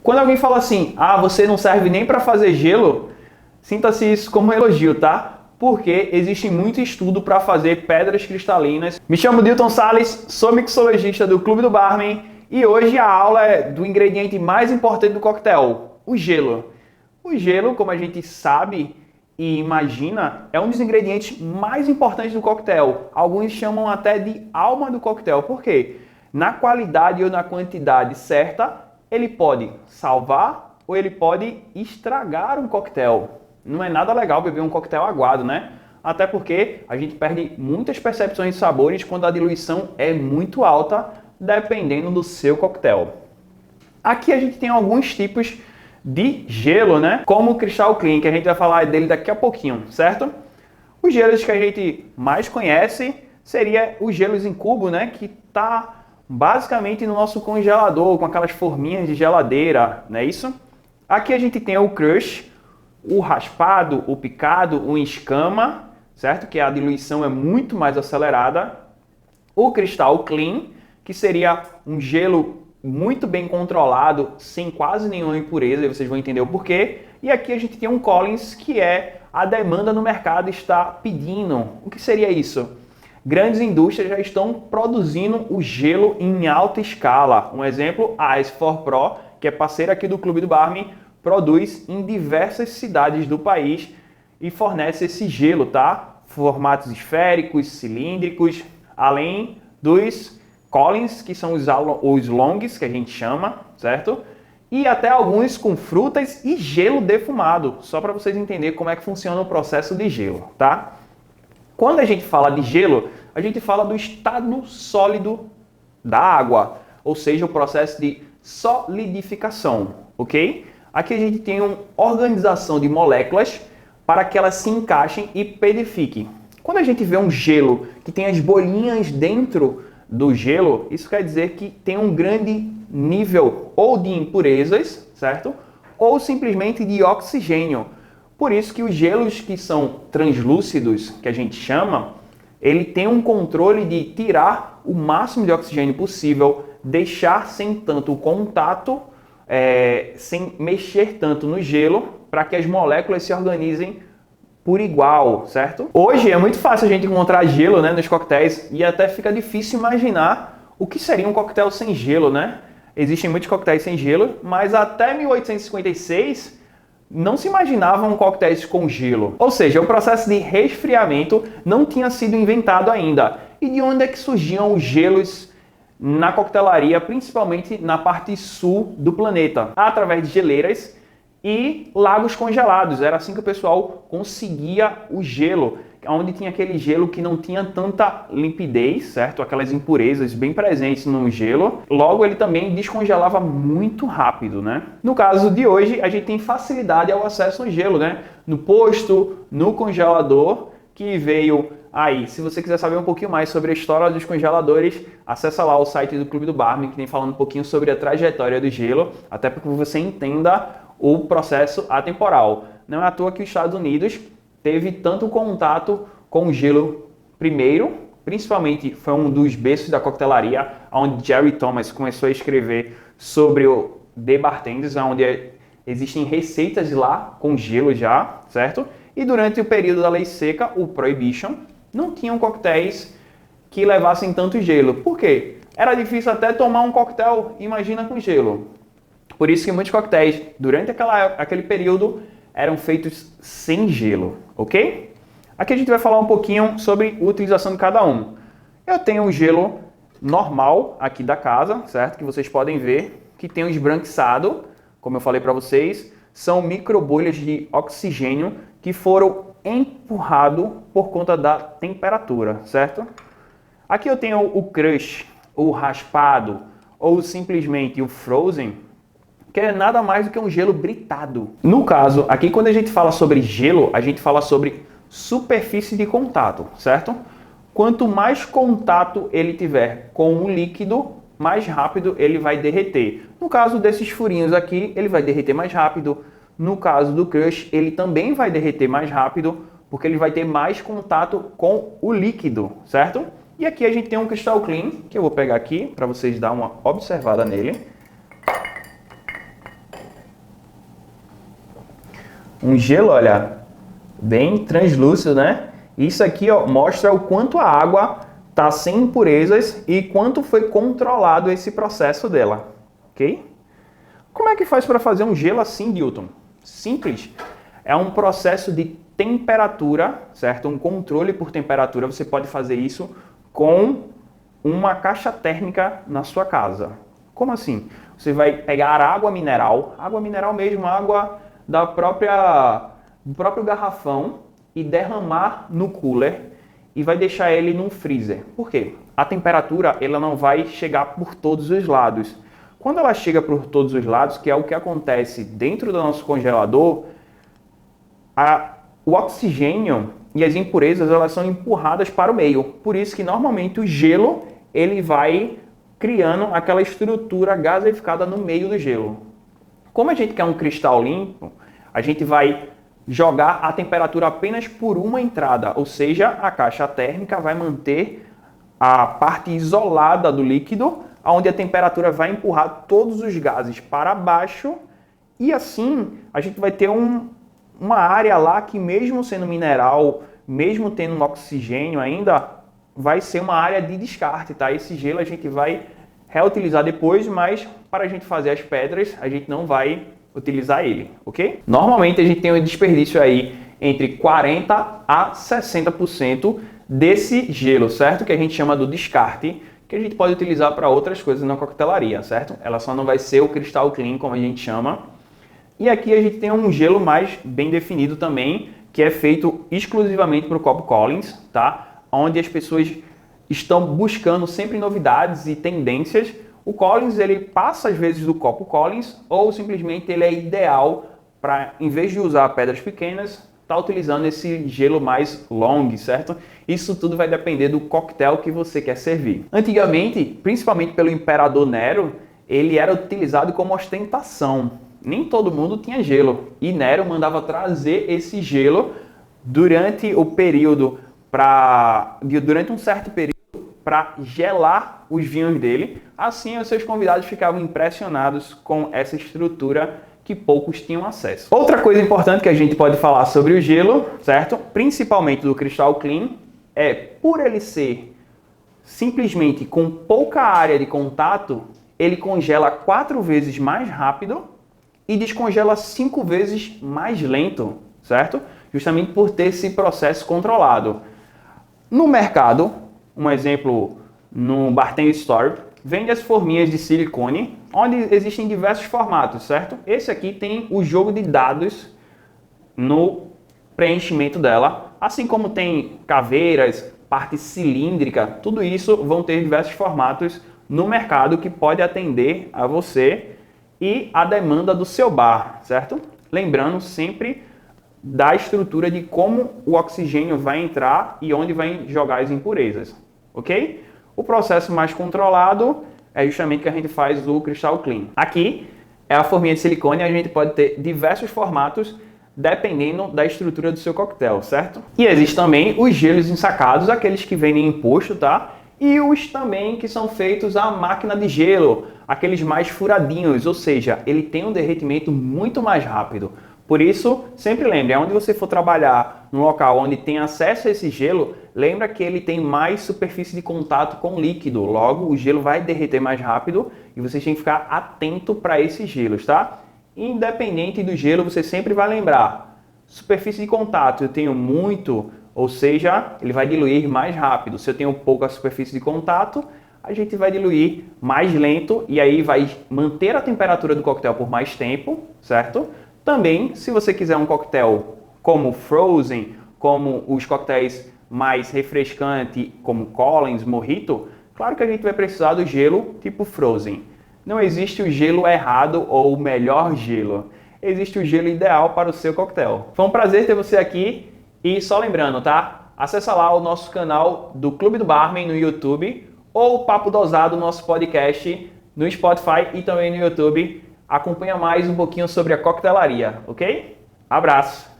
Quando alguém fala assim, ah, você não serve nem para fazer gelo, sinta-se isso como um elogio, tá? Porque existe muito estudo para fazer pedras cristalinas. Me chamo Dilton Salles, sou mixologista do Clube do Barman e hoje a aula é do ingrediente mais importante do coquetel, o gelo. O gelo, como a gente sabe e imagina, é um dos ingredientes mais importantes do coquetel. Alguns chamam até de alma do coquetel. Por quê? Na qualidade ou na quantidade certa, ele pode salvar ou ele pode estragar um coquetel. Não é nada legal beber um coquetel aguado, né? Até porque a gente perde muitas percepções de sabores quando a diluição é muito alta, dependendo do seu coquetel. Aqui a gente tem alguns tipos de gelo, né? Como o Crystal Clean, que a gente vai falar dele daqui a pouquinho, certo? Os gelos que a gente mais conhece seria os gelos em cubo, né? Que tá basicamente no nosso congelador, com aquelas forminhas de geladeira, não é isso? Aqui a gente tem o crush, o raspado, o picado, o em escama, certo? Que a diluição é muito mais acelerada. O Crystal Clean, que seria um gelo muito bem controlado, sem quase nenhuma impureza, e vocês vão entender o porquê. E aqui a gente tem um Collins, que é a demanda no mercado está pedindo. O que seria isso? Grandes indústrias já estão produzindo o gelo em alta escala. Um exemplo, a Ice for Pro, que é parceira aqui do Clube do Barman, produz em diversas cidades do país e fornece esse gelo, tá? Formatos esféricos, cilíndricos, além dos Collins, que são os longs, que a gente chama, certo? E até alguns com frutas e gelo defumado, só para vocês entenderem como é que funciona o processo de gelo, tá? Quando a gente fala de gelo, a gente fala do estado sólido da água, ou seja, o processo de solidificação, ok? Aqui a gente tem uma organização de moléculas para que elas se encaixem e perifiquem. Quando a gente vê um gelo que tem as bolinhas dentro do gelo, isso quer dizer que tem um grande nível ou de impurezas, certo? Ou simplesmente de oxigênio. Por isso que os gelos que são translúcidos, que a gente chama, ele tem um controle de tirar o máximo de oxigênio possível, deixar sem tanto contato, sem mexer tanto no gelo, para que as moléculas se organizem por igual, certo? Hoje é muito fácil a gente encontrar gelo, né, nos coquetéis e até fica difícil imaginar o que seria um coquetel sem gelo, né? Existem muitos coquetéis sem gelo, mas até 1856 não se imaginavam coquetéis com gelo. Ou seja, o processo de resfriamento não tinha sido inventado ainda. E de onde é que surgiam os gelos na coquetelaria, principalmente na parte sul do planeta? Através de geleiras e lagos congelados. Era assim que o pessoal conseguia o gelo, onde tinha aquele gelo que não tinha tanta limpidez, certo? Aquelas impurezas bem presentes no gelo. Logo, ele também descongelava muito rápido, né? No caso de hoje, a gente tem facilidade ao acesso ao gelo, né? No posto, no congelador, que veio aí. Se você quiser saber um pouquinho mais sobre a história dos congeladores, acessa lá o site do Clube do Barman, que tem falando um pouquinho sobre a trajetória do gelo, até para que você entenda o processo atemporal. Não é à toa que os Estados Unidos teve tanto contato com o gelo primeiro, principalmente foi um dos berços da coquetelaria, onde Jerry Thomas começou a escrever sobre o The Bartenders, onde existem receitas lá com gelo já, certo? E durante o período da lei seca, o Prohibition, não tinham coquetéis que levassem tanto gelo. Por quê? Era difícil até tomar um coquetel, imagina com gelo. Por isso que muitos coquetéis, durante aquele período, eram feitos sem gelo, ok? Aqui a gente vai falar um pouquinho sobre a utilização de cada um. Eu tenho um gelo normal aqui da casa, certo? Que vocês podem ver que tem um esbranquiçado, como eu falei para vocês, são microbolhas de oxigênio que foram empurrados por conta da temperatura, certo? Aqui eu tenho o crush, o raspado ou simplesmente o frozen, que é nada mais do que um gelo britado. No caso, aqui quando a gente fala sobre gelo, a gente fala sobre superfície de contato, certo? Quanto mais contato ele tiver com o líquido, mais rápido ele vai derreter. No caso desses furinhos aqui, ele vai derreter mais rápido. No caso do crush, ele também vai derreter mais rápido, porque ele vai ter mais contato com o líquido, certo? E aqui a gente tem um Crystal Clean, que eu vou pegar aqui para vocês darem uma observada nele. Um gelo, olha, bem translúcido, né? Isso aqui, ó, mostra o quanto a água está sem impurezas e quanto foi controlado esse processo dela, ok? Como é que faz para fazer um gelo assim, Newton? Simples. É um processo de temperatura, certo? Um controle por temperatura. Você pode fazer isso com uma caixa térmica na sua casa. Como assim? Você vai pegar água mineral mesmo, água do próprio garrafão e derramar no cooler e vai deixar ele num freezer. Por quê? A temperatura ela não vai chegar por todos os lados. Quando ela chega por todos os lados, que é o que acontece dentro do nosso congelador, o oxigênio e as impurezas elas são empurradas para o meio. Por isso que normalmente o gelo ele vai criando aquela estrutura gaseificada no meio do gelo. Como a gente quer um cristal limpo, a gente vai jogar a temperatura apenas por uma entrada, ou seja, a caixa térmica vai manter a parte isolada do líquido, onde a temperatura vai empurrar todos os gases para baixo e assim a gente vai ter uma área lá que mesmo sendo mineral, mesmo tendo um oxigênio ainda, vai ser uma área de descarte, tá? Esse gelo a gente vai reutilizar depois, mas para a gente fazer as pedras, a gente não vai utilizar ele, ok? Normalmente a gente tem um desperdício aí entre 40% a 60% desse gelo, certo? Que a gente chama do descarte, que a gente pode utilizar para outras coisas na coquetelaria, certo? Ela só não vai ser o cristal clean, como a gente chama. E aqui a gente tem um gelo mais bem definido também, que é feito exclusivamente para o copo Collins, tá? Onde as pessoas estão buscando sempre novidades e tendências. O Collins, ele passa às vezes do copo Collins, ou simplesmente ele é ideal para, em vez de usar pedras pequenas, tá utilizando esse gelo mais long, certo? Isso tudo vai depender do coquetel que você quer servir. Antigamente, principalmente pelo imperador Nero, ele era utilizado como ostentação. Nem todo mundo tinha gelo. E Nero mandava trazer esse gelo durante o período durante um certo período para gelar os vinhos dele. Assim, os seus convidados ficavam impressionados com essa estrutura que poucos tinham acesso. Outra coisa importante que a gente pode falar sobre o gelo, certo? Principalmente do cristal clean, é por ele ser simplesmente com pouca área de contato, ele congela 4 vezes mais rápido e descongela 5 vezes mais lento, certo? Justamente por ter esse processo controlado. No mercado, um exemplo no Bartender Store, vende as forminhas de silicone, onde existem diversos formatos, certo? Esse aqui tem o jogo de dados no preenchimento dela, assim como tem caveiras, parte cilíndrica, tudo isso vão ter diversos formatos no mercado que pode atender a você e a demanda do seu bar, certo? Lembrando sempre da estrutura de como o oxigênio vai entrar e onde vai jogar as impurezas, ok? O processo mais controlado é justamente que a gente faz o cristal clean. Aqui é a forminha de silicone, a gente pode ter diversos formatos dependendo da estrutura do seu coquetel, certo? E existe também os gelos ensacados, aqueles que vendem em posto, tá? E os também que são feitos à máquina de gelo, aqueles mais furadinhos, ou seja, ele tem um derretimento muito mais rápido. Por isso, sempre lembre, onde você for trabalhar num local onde tem acesso a esse gelo, lembra que ele tem mais superfície de contato com o líquido. Logo, o gelo vai derreter mais rápido e você tem que ficar atento para esses gelos, tá? Independente do gelo, você sempre vai lembrar. Superfície de contato, eu tenho muito, ou seja, ele vai diluir mais rápido. Se eu tenho pouca superfície de contato, a gente vai diluir mais lento e aí vai manter a temperatura do coquetel por mais tempo, certo? Também, se você quiser um coquetel como Frozen, como os coquetéis mais refrescantes, como Collins, Mojito, claro que a gente vai precisar do gelo tipo Frozen. Não existe o gelo errado ou o melhor gelo. Existe o gelo ideal para o seu coquetel. Foi um prazer ter você aqui e só lembrando, tá? Acessa lá o nosso canal do Clube do Barman no YouTube ou o Papo Dosado, nosso podcast no Spotify e também no YouTube. Acompanha mais um pouquinho sobre a coquetelaria, ok? Abraço!